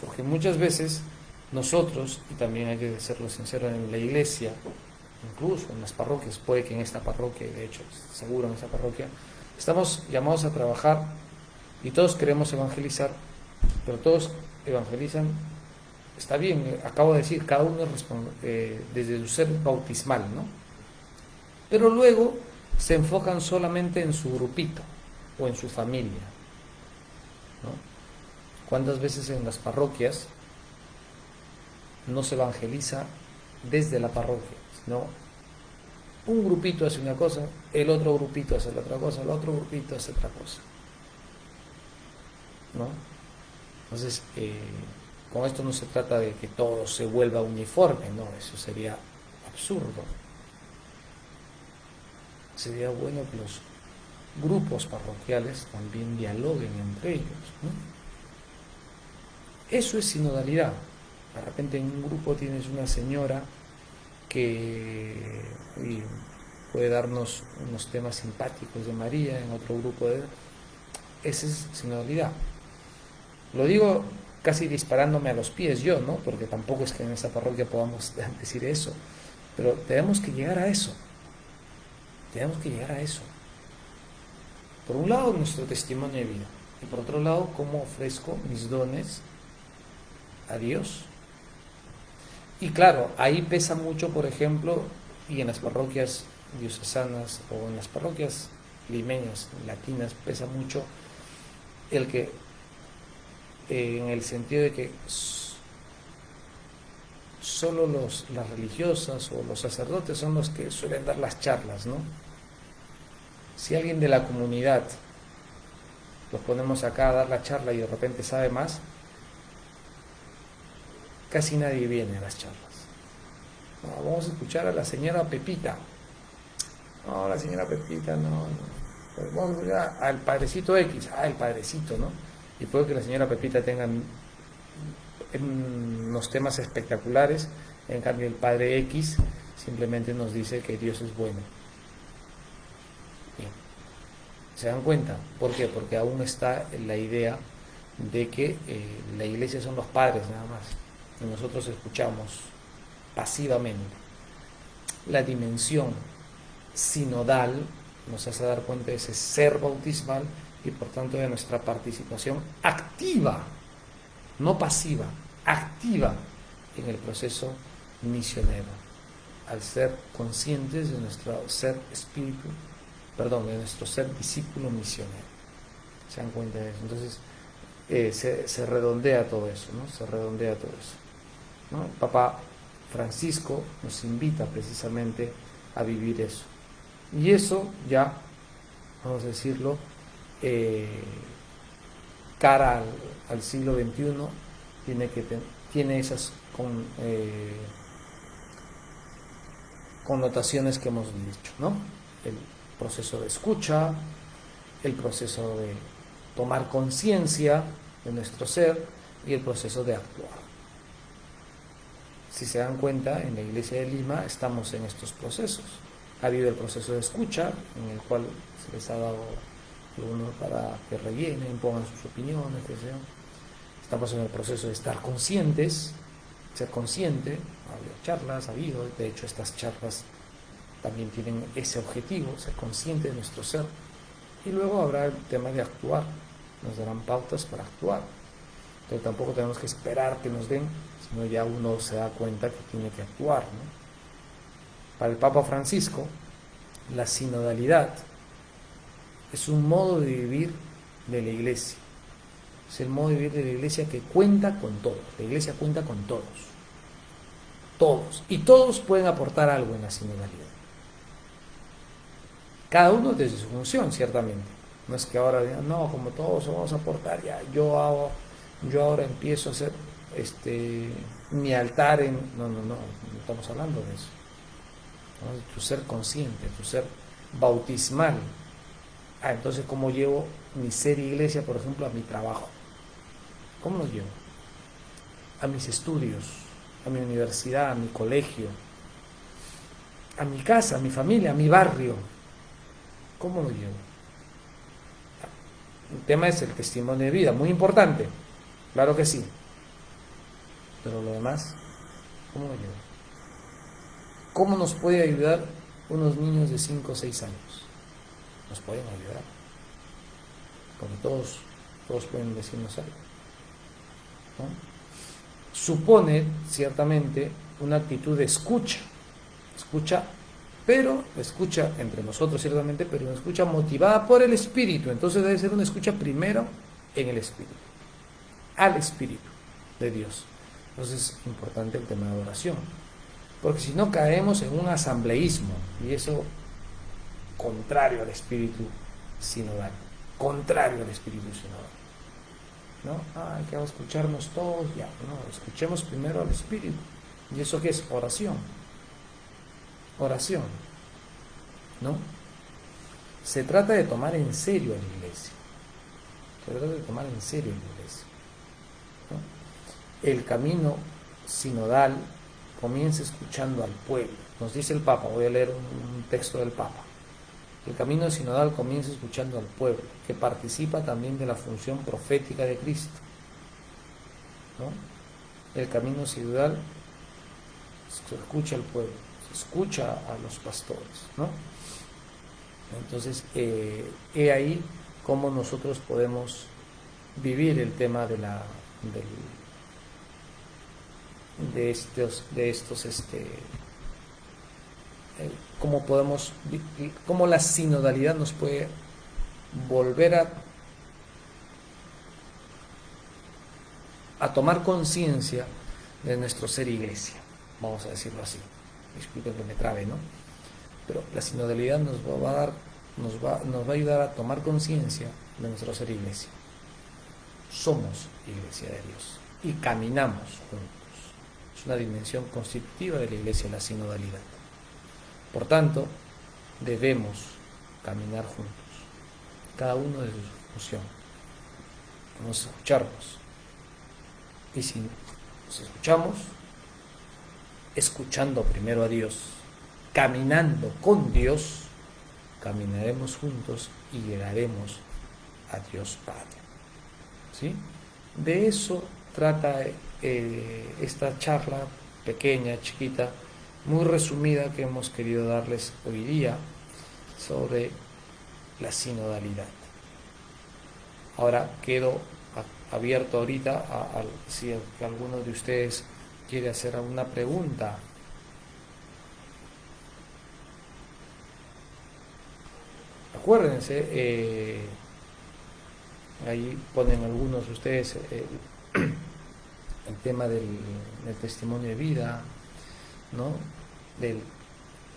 porque muchas veces nosotros, y también hay que serlo sincero en la Iglesia, incluso en las parroquias, puede que en esta parroquia, de hecho, seguro en esta parroquia, estamos llamados a trabajar y todos queremos evangelizar, pero todos evangelizan, está bien, acabo de decir, cada uno responde desde su ser bautismal, ¿no? Pero luego se enfocan solamente en su grupito o en su familia, ¿no? ¿Cuántas veces en las parroquias no se evangeliza desde la parroquia, sino un grupito hace una cosa, el otro grupito hace la otra cosa, el otro grupito hace otra cosa, ¿no? Entonces, con esto no se trata de que todo se vuelva uniforme, no, eso sería absurdo. Sería bueno que los grupos parroquiales también dialoguen entre ellos, ¿no? Eso es sinodalidad. De repente en un grupo tienes una señora que puede darnos unos temas simpáticos de María, en otro grupo esa es sinodalidad. Lo digo casi disparándome a los pies yo, ¿no? Porque tampoco es que en esa parroquia podamos decir eso, pero tenemos que llegar a eso. Tenemos que llegar a eso. Por un lado, nuestro testimonio de vida, y por otro lado, cómo ofrezco mis dones a Dios. Y claro, ahí pesa mucho, por ejemplo, y en las parroquias diocesanas o en las parroquias limeñas, latinas, pesa mucho el que, en el sentido de que solo las religiosas o los sacerdotes son los que suelen dar las charlas, ¿no? Si alguien de la comunidad los ponemos acá a dar la charla y de repente sabe más, casi nadie viene a las charlas. No, vamos a escuchar a la señora Pepita. No, la señora Pepita no. Pues vamos a escuchar al padrecito X. El padrecito, ¿no? Y puede que la señora Pepita tenga unos temas espectaculares, en cambio el padre X simplemente nos dice que Dios es bueno. Bien. ¿Se dan cuenta? ¿Por qué? Porque aún está la idea de que la iglesia son los padres nada más, y nosotros escuchamos pasivamente. La dimensión sinodal nos hace dar cuenta de ese ser bautismal y por tanto de nuestra participación activa, no pasiva, activa en el proceso misionero, al ser conscientes de nuestro ser espíritu, de nuestro ser discípulo misionero. ¿Se dan cuenta de eso? Entonces se redondea todo eso, ¿no? Se redondea todo eso, ¿no? El Papa Francisco nos invita precisamente a vivir eso. Y eso ya, vamos a decirlo, cara al siglo XXI, tiene esas connotaciones que hemos dicho, ¿no? El proceso de escucha, el proceso de tomar conciencia de nuestro ser y el proceso de actuar. Si se dan cuenta, en la Iglesia de Lima estamos en estos procesos. Ha habido el proceso de escucha, en el cual se les ha dado algunos para que rellenen, pongan sus opiniones, qué sé yo. Estamos en el proceso de estar conscientes, ser consciente. Ha habido charlas, ha habido, de hecho estas charlas también tienen ese objetivo, ser consciente de nuestro ser. Y luego habrá el tema de actuar, nos darán pautas para actuar. Entonces tampoco tenemos que esperar que nos den, sino ya uno se da cuenta que tiene que actuar, ¿no? Para el Papa Francisco, la sinodalidad es un modo de vivir de la Iglesia. Es el modo de vivir de la Iglesia que cuenta con todos. La Iglesia cuenta con todos. Todos. Y todos pueden aportar algo en la sinodalidad. Cada uno desde su función, ciertamente. No es que ahora digan, no, como todos vamos a aportar, ya, yo ahora empiezo a hacer mi altar en... No estamos hablando de eso. ¿No? De tu ser consciente, tu ser bautismal. Entonces, ¿cómo llevo mi ser iglesia, por ejemplo, a mi trabajo? ¿Cómo lo llevo? A mis estudios, a mi universidad, a mi colegio, a mi casa, a mi familia, a mi barrio. ¿Cómo lo llevo? El tema es el testimonio de vida, muy importante, claro que sí. Pero lo demás, ¿cómo lo llevo? ¿Cómo nos puede ayudar unos niños de 5 o 6 años? Nos pueden ayudar, porque todos pueden decirnos algo, ¿no? Supone ciertamente una actitud de escucha, pero escucha entre nosotros ciertamente, pero una escucha motivada por el Espíritu. Entonces debe ser una escucha primero en el Espíritu, al Espíritu de Dios. Entonces es importante el tema de oración, porque si no caemos en un asambleísmo, y eso contrario al espíritu sinodal, ¿no? Hay que escucharnos todos, ya, no, escuchemos primero al Espíritu. ¿Y eso qué es? Oración, ¿no? Se trata de tomar en serio a la Iglesia, ¿no? El camino sinodal comienza escuchando al pueblo. Nos dice el Papa, voy a leer un texto del Papa. El camino sinodal comienza escuchando al pueblo, que participa también de la función profética de Cristo, ¿no? El camino sinodal se escucha al pueblo, se escucha a los pastores, ¿no? Entonces, he ahí cómo nosotros podemos vivir el tema de estos cómo la sinodalidad nos puede volver a tomar conciencia de nuestro ser iglesia, vamos a decirlo así. Disculpen que me trabe, ¿no? Pero la sinodalidad nos va a ayudar a tomar conciencia de nuestro ser iglesia. Somos iglesia de Dios y caminamos juntos. Es una dimensión constitutiva de la iglesia, la sinodalidad. Por tanto, debemos caminar juntos, cada uno de su función. Debemos escucharnos. Y si nos escuchamos, escuchando primero a Dios, caminando con Dios, caminaremos juntos y llegaremos a Dios Padre. ¿Sí? De eso trata esta charla pequeña, chiquita, muy resumida que hemos querido darles hoy día sobre la sinodalidad. Ahora quedo abierto ahorita si alguno de ustedes quiere hacer alguna pregunta. Acuérdense, ahí ponen algunos de ustedes el tema del testimonio de vida, ¿no?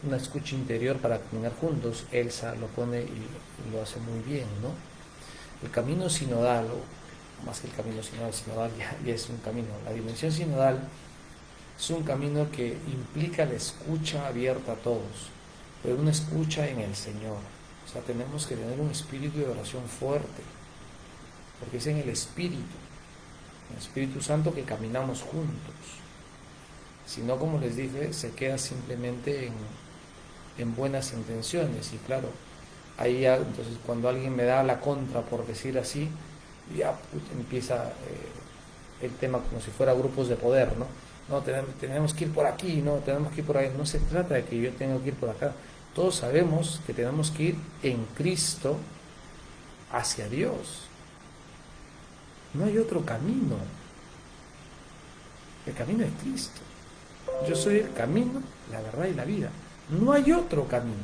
Una escucha interior para caminar juntos. Elsa lo pone y lo hace muy bien, ¿no? El camino sinodal, o más que el camino sinodal ya es un camino. La dimensión sinodal es un camino que implica la escucha abierta a todos, pero una escucha en el Señor. O sea, tenemos que tener un espíritu de oración fuerte, porque es en el Espíritu Santo que caminamos juntos. Si no, como les dije, se queda simplemente en buenas intenciones. Y claro, Ahí ya, entonces cuando alguien me da la contra, por decir así, ya empieza el tema como si fuera grupos de poder, ¿no? No, tenemos que ir por aquí, no, tenemos que ir por ahí. No se trata de que yo tenga que ir por acá. Todos sabemos que tenemos que ir en Cristo hacia Dios. No hay otro camino. El camino es Cristo. Yo soy el camino, la verdad y la vida. No hay otro camino.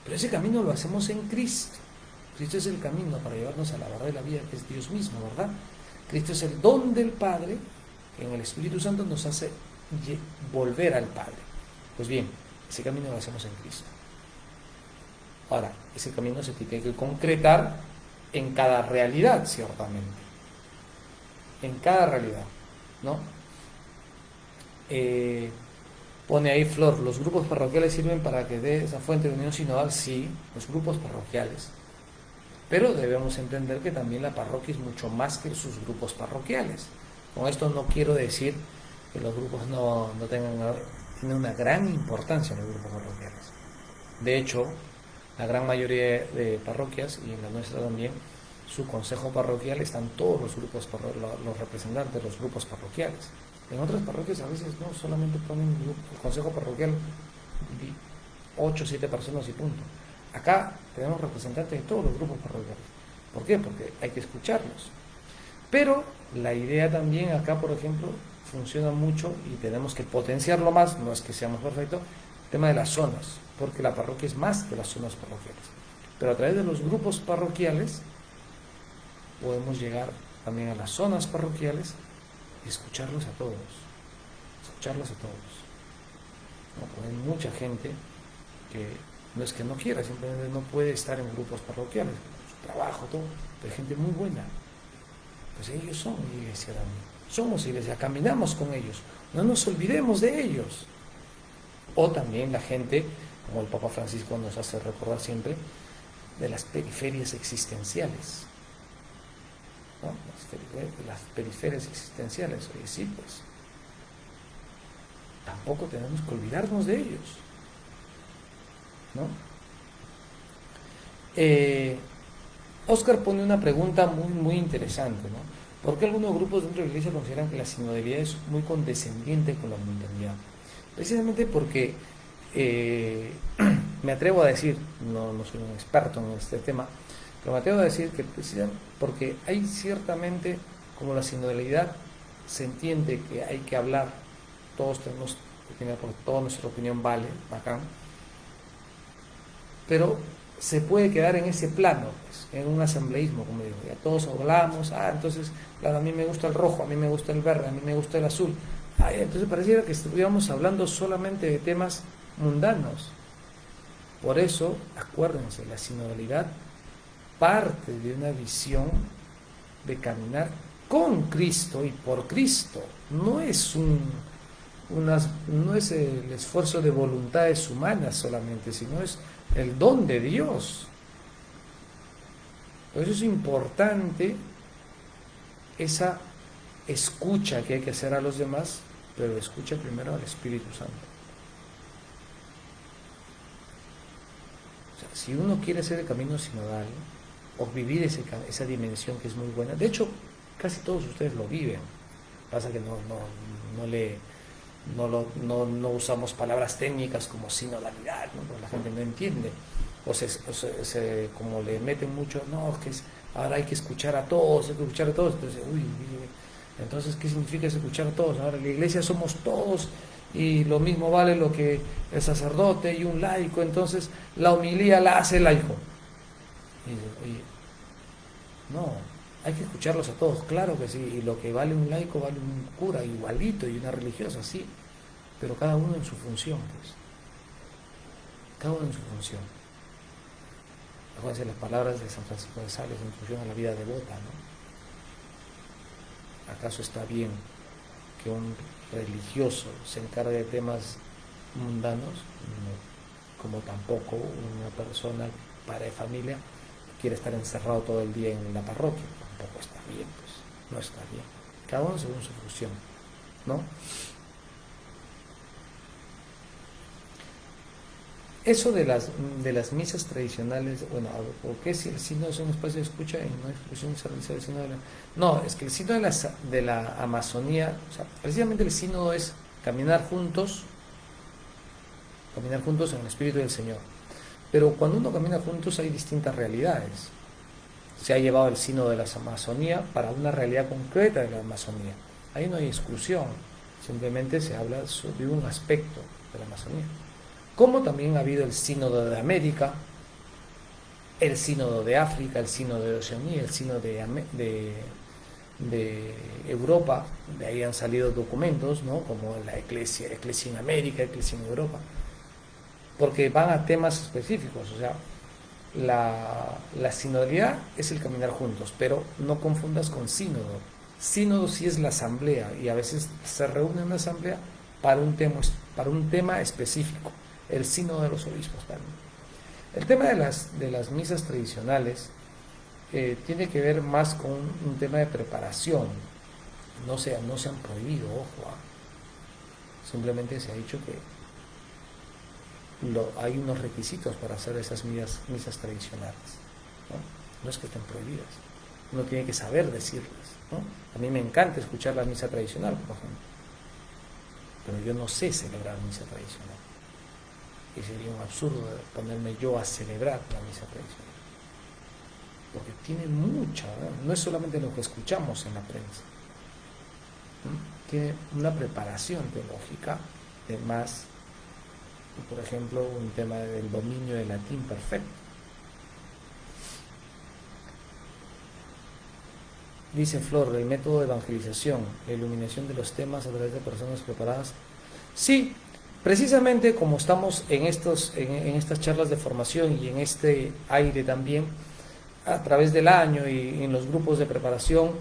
Pero ese camino lo hacemos en Cristo. Cristo es el camino para llevarnos a la verdad y la vida, que es Dios mismo, ¿verdad? Cristo es el don del Padre, que en el Espíritu Santo nos hace volver al Padre. Pues bien, ese camino lo hacemos en Cristo. Ahora, ese camino se tiene que concretar en cada realidad, ciertamente. En cada realidad, ¿no? Pone ahí Flor, los grupos parroquiales sirven para que dé esa fuente de unión sinodal. Sí, los grupos parroquiales. Pero debemos entender que también la parroquia es mucho más que sus grupos parroquiales. Con esto no quiero decir que los grupos no tienen una gran importancia en los grupos parroquiales. De hecho, la gran mayoría de parroquias, y en la nuestra también, su consejo parroquial están todos los grupos, los representantes de los grupos parroquiales. En otras parroquias a veces no solamente ponen el consejo parroquial 8 o 7 personas y punto. Acá tenemos representantes de todos los grupos parroquiales. ¿Por qué? Porque hay que escucharlos. Pero la idea también acá, por ejemplo, funciona mucho y tenemos que potenciarlo más, no es que seamos perfectos, el tema de las zonas, porque la parroquia es más que las zonas parroquiales. Pero a través de los grupos parroquiales podemos llegar también a las zonas parroquiales y escucharlos a todos. Escucharlos a todos. ¿No? Hay mucha gente que no es que no quiera, simplemente no puede estar en grupos parroquiales, su trabajo, todo, pero hay gente muy buena. Pues ellos son iglesia también. Somos iglesia, caminamos con ellos. No nos olvidemos de ellos. O también la gente, como el Papa Francisco nos hace recordar siempre, de las periferias existenciales. ¿No? Las periferias existenciales. Oye, sí, pues. Tampoco tenemos que olvidarnos de ellos. ¿No? Oscar pone una pregunta muy interesante, ¿no? ¿Por qué algunos grupos dentro de la iglesia consideran que la sinodalidad es muy condescendiente con la mundanidad? Precisamente porque me atrevo a decir, no soy un experto en este tema, pero me atrevo a decir que precisamente porque hay ciertamente, como la sinodalidad se entiende que hay que hablar, todos tenemos que opinar, porque toda nuestra opinión vale, bacán, pero se puede quedar en ese plano, pues, en un asambleísmo, como digo, ya todos hablamos, entonces, claro, a mí me gusta el rojo, a mí me gusta el verde, a mí me gusta el azul, entonces pareciera que estuviéramos hablando solamente de temas mundanos. Por eso, acuérdense, la sinodalidad parte de una visión de caminar con Cristo y por Cristo, no es no es el esfuerzo de voluntades humanas solamente, sino es el don de Dios. Por eso es importante esa escucha que hay que hacer a los demás, pero escucha primero al Espíritu Santo. O sea, si uno quiere hacer el camino sinodal o vivir esa dimensión que es muy buena, de hecho casi todos ustedes lo viven, pasa que no usamos palabras técnicas como sinodalidad, ¿no? Porque la gente no entiende, como le meten mucho, no, ahora hay que escuchar a todos, entonces, entonces ¿qué significa escuchar a todos? Ahora en la iglesia somos todos y lo mismo vale lo que el sacerdote y un laico, entonces la homilía la hace el laico. Y, oye, no, hay que escucharlos a todos, claro que sí, y lo que vale un laico vale un cura igualito y una religiosa, sí, pero cada uno en su función, pues. Cada uno en su función. Acuérdense las palabras de San Francisco de Sales en función a la vida devota, ¿no? ¿Acaso está bien que un religioso se encargue de temas mundanos? No. Como tampoco una persona, padre de familia, quiere estar encerrado todo el día en la parroquia. Tampoco está bien, pues, no está bien. Cada uno según su función, ¿no? Eso de las misas tradicionales, bueno, ¿por qué si el sínodo es un espacio de escucha y no exclusión se realiza el sínodo de la... No, es que el sínodo de la Amazonía, o sea, precisamente el sínodo es caminar juntos en el Espíritu del Señor. Pero cuando uno camina juntos hay distintas realidades. Se ha llevado el sínodo de la Amazonía para una realidad concreta de la Amazonía. Ahí no hay exclusión, simplemente se habla de un aspecto de la Amazonía. Como también ha habido el sínodo de América, el sínodo de África, el sínodo de Oceanía, el sínodo de Europa. De ahí han salido documentos, ¿no? Como la Iglesia en América, Iglesia en Europa, porque van a temas específicos. O sea, la sinodalidad es el caminar juntos, pero no confundas con sínodo. Sínodo sí es la asamblea, y a veces se reúne en la asamblea para un tema específico. El sínodo de los obispos también. El tema de las misas tradicionales tiene que ver más con un tema de preparación. No se han prohibido, ojo. Simplemente se ha dicho que hay unos requisitos para hacer esas misas tradicionales, ¿no? No es que estén prohibidas, uno tiene que saber decirlas, ¿no? A mí me encanta escuchar la misa tradicional, por ejemplo, pero yo no sé celebrar misa tradicional, y sería un absurdo ponerme yo a celebrar la misa tradicional, porque tiene mucha, ¿no? No es solamente lo que escuchamos en la prensa, ¿no? Tiene una preparación teológica de más. Por ejemplo, un tema del dominio del latín perfecto. Dice Flor, el método de evangelización, la iluminación de los temas a través de personas preparadas. Sí, precisamente como estamos en estas charlas de formación y en este aire también, a través del año y en los grupos de preparación,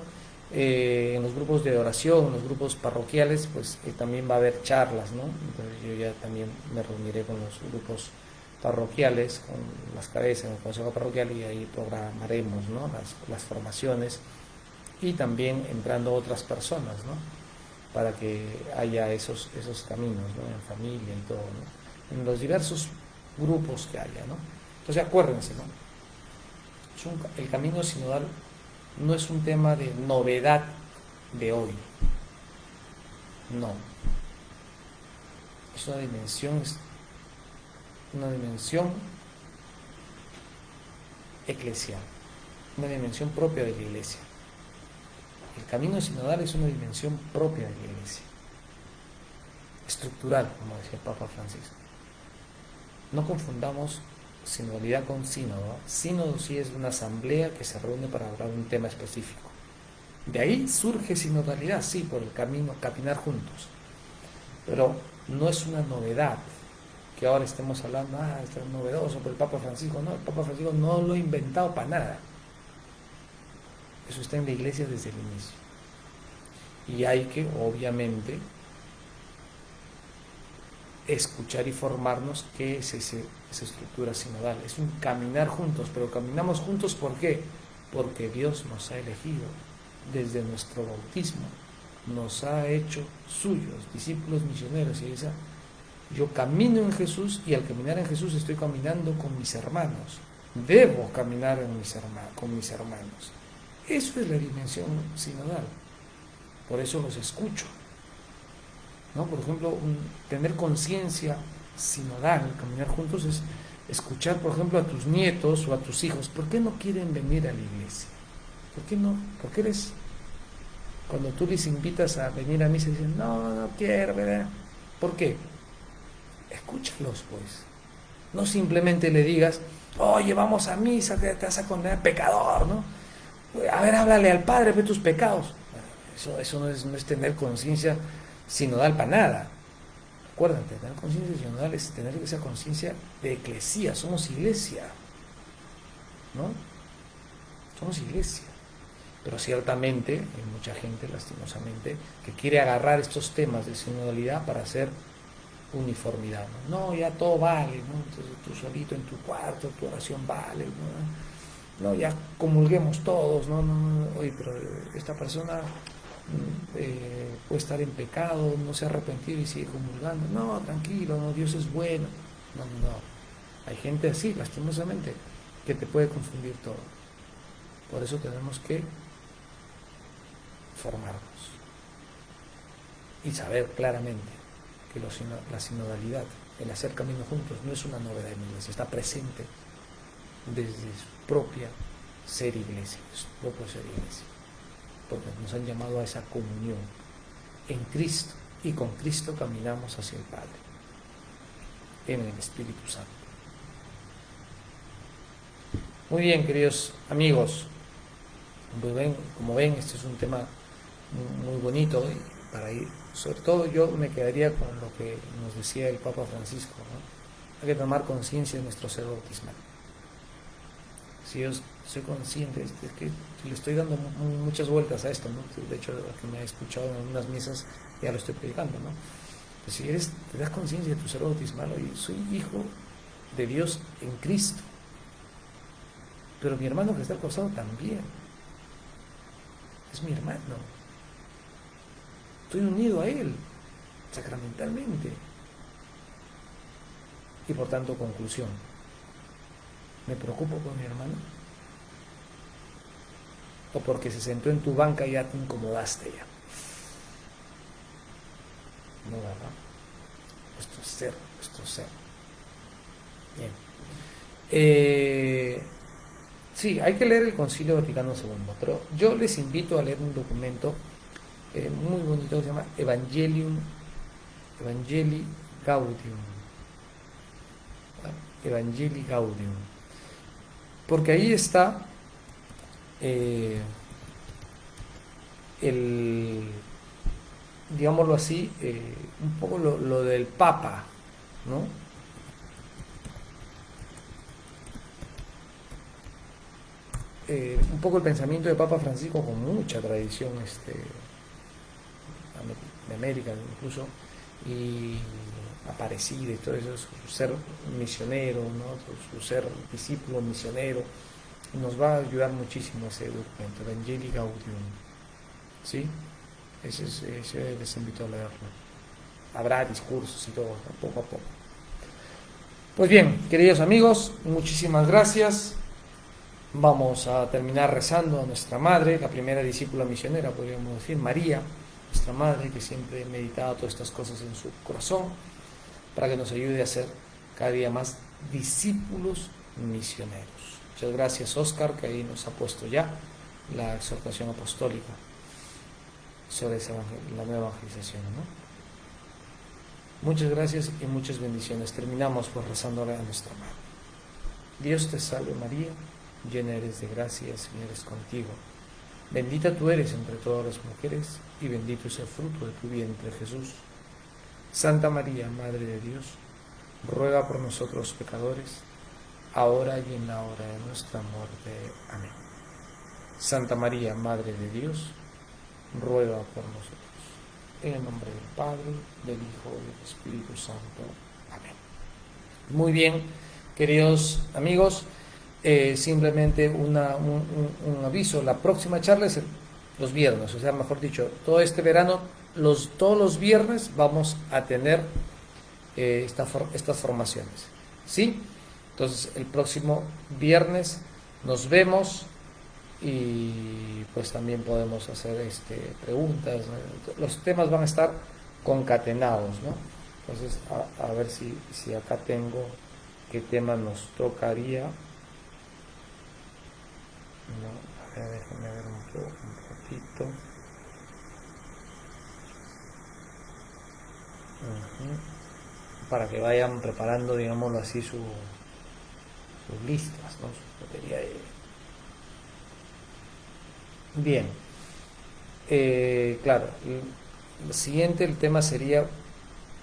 en los grupos de oración, en los grupos parroquiales, pues también va a haber charlas, ¿no? Entonces yo ya también me reuniré con los grupos parroquiales, con las cabezas del consejo parroquial, y ahí programaremos, ¿no? las formaciones, y también entrando otras personas, ¿no? Para que haya esos caminos, ¿no? En familia y todo, ¿no? En los diversos grupos que haya, ¿no? Entonces acuérdense, ¿no? El camino sinodal no es un tema de novedad de hoy, no, es una dimensión eclesial, una dimensión propia de la Iglesia. El camino sinodal es una dimensión propia de la Iglesia, estructural, como decía el Papa Francisco. No confundamos sinodalidad con sínodo. Sínodo sí es una asamblea que se reúne para hablar de un tema específico. De ahí surge sinodalidad, sí, por el camino, caminar juntos. Pero no es una novedad que ahora estemos hablando, esto es novedoso por el Papa Francisco. No, el Papa Francisco no lo ha inventado para nada. Eso está en la Iglesia desde el inicio. Y hay que, obviamente, escuchar y formarnos qué es esa estructura sinodal. Es un caminar juntos, pero caminamos juntos ¿por qué? Porque Dios nos ha elegido desde nuestro bautismo, nos ha hecho suyos, discípulos misioneros, y yo camino en Jesús, y al caminar en Jesús estoy caminando con mis hermanos, debo caminar con mis hermanos. Eso es la dimensión sinodal, por eso los escucho, ¿no? Por ejemplo, tener conciencia sinodal, caminar juntos, es escuchar, por ejemplo, a tus nietos o a tus hijos. ¿Por qué no quieren venir a la iglesia? ¿Por qué no? Porque cuando tú les invitas a venir a misa, dicen, no quiero, ¿verdad? ¿Por qué? Escúchalos, pues. No simplemente le digas, oye, vamos a misa, te vas a condenar, pecador, ¿no? A ver, háblale al Padre, ve tus pecados. Eso no es tener conciencia sinodal para nada. Acuérdate, tener conciencia sinodal es tener esa conciencia de eclesía. Somos iglesia, ¿no? Somos iglesia. Pero ciertamente hay mucha gente, lastimosamente, que quiere agarrar estos temas de sinodalidad para hacer uniformidad, ¿no? No, ya todo vale, ¿no? Entonces tú solito en tu cuarto, tu oración vale, no, ya comulguemos todos, no, oye, pero esta persona puede estar en pecado, no se ha arrepentido y sigue comulgando. No, tranquilo, no, Dios es bueno. No. Hay gente así, lastimosamente, que te puede confundir todo. Por eso tenemos que formarnos y saber claramente que la sinodalidad, el hacer camino juntos, no es una novedad en la iglesia, está presente desde su propia ser iglesia, porque nos han llamado a esa comunión en Cristo, y con Cristo caminamos hacia el Padre, en el Espíritu Santo. Muy bien, queridos amigos, como ven, este es un tema muy bonito, y para ir, sobre todo yo me quedaría con lo que nos decía el Papa Francisco, ¿no? Hay que tomar conciencia de nuestro ser bautismal. Si yo soy consciente, es que le estoy dando muchas vueltas a esto, ¿no? De hecho, lo que me ha escuchado en algunas mesas ya lo estoy predicando, ¿no? Pues si te das conciencia de tu ser bautismal, oye, soy hijo de Dios en Cristo, pero mi hermano que está al costado también es mi hermano, estoy unido a él sacramentalmente, y por tanto, conclusión, ¿me preocupo por mi hermano? ¿O porque se sentó en tu banca y ya te incomodaste ya? No, ¿verdad? Nuestro ser. Bien. Sí, hay que leer el Concilio Vaticano II, pero yo les invito a leer un documento muy bonito que se llama Evangelii Gaudium. Evangelii Gaudium. Porque ahí está digámoslo así, un poco lo del Papa, ¿no? Un poco el pensamiento de Papa Francisco con mucha tradición de América incluso, y Aparecida y todo eso, su ser misionero, ¿no? Su ser discípulo misionero, nos va a ayudar muchísimo ese documento, Evangelii Gaudium, ¿sí? Ese les invito a leerlo. Habrá discursos y todo, ¿no? Poco a poco. Pues bien, queridos amigos, muchísimas gracias. Vamos a terminar rezando a nuestra madre, la primera discípula misionera, podríamos decir, María, nuestra madre, que siempre meditaba todas estas cosas en su corazón, para que nos ayude a ser cada día más discípulos misioneros. Muchas gracias, Oscar, que ahí nos ha puesto ya la exhortación apostólica sobre la nueva evangelización, ¿no? Muchas gracias y muchas bendiciones. Terminamos pues rezándole a nuestra madre. Dios te salve María, llena eres de gracia, el Señor es contigo. Bendita tú eres entre todas las mujeres, y bendito es el fruto de tu vientre, Jesús. Santa María, Madre de Dios, ruega por nosotros pecadores, ahora y en la hora de nuestra muerte. Amén. Santa María, Madre de Dios, ruega por nosotros. En el nombre del Padre, del Hijo y del Espíritu Santo. Amén. Muy bien, queridos amigos, simplemente un aviso. La próxima charla es los viernes, o sea, mejor dicho, todo este verano, todos los viernes vamos a tener estas formaciones, ¿sí? Entonces, el próximo viernes nos vemos. Y pues también podemos hacer preguntas, ¿no? Los temas van a estar concatenados, ¿no? Entonces, a ver si acá tengo qué tema nos tocaría. No, a ver, déjenme ver un ratito. Para que vayan preparando, digámoslo así, sus listas, ¿no? Su batería de... Bien, claro, el siguiente tema sería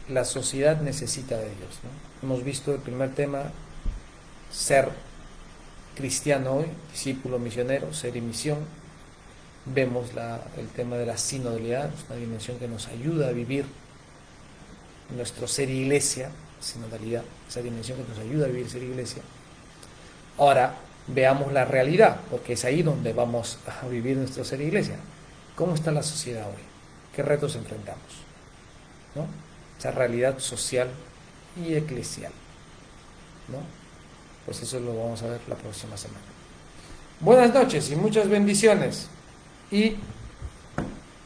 la sociedad necesita de Dios, ¿no? Hemos visto el primer tema, ser cristiano hoy, discípulo misionero, ser y misión. Vemos el tema de la sinodalidad, una dimensión que nos ayuda a vivir nuestro ser iglesia, sinodalidad, esa dimensión que nos ayuda a vivir ser iglesia. Ahora, veamos la realidad, porque es ahí donde vamos a vivir nuestro ser iglesia. ¿Cómo está la sociedad hoy? ¿Qué retos enfrentamos? ¿No? Esa realidad social y eclesial, ¿no? Pues eso lo vamos a ver la próxima semana. Buenas noches y muchas bendiciones. Y,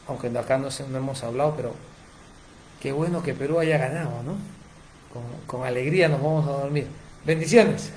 aunque acá no hemos hablado, pero qué bueno que Perú haya ganado, ¿no? Con alegría nos vamos a dormir. Bendiciones.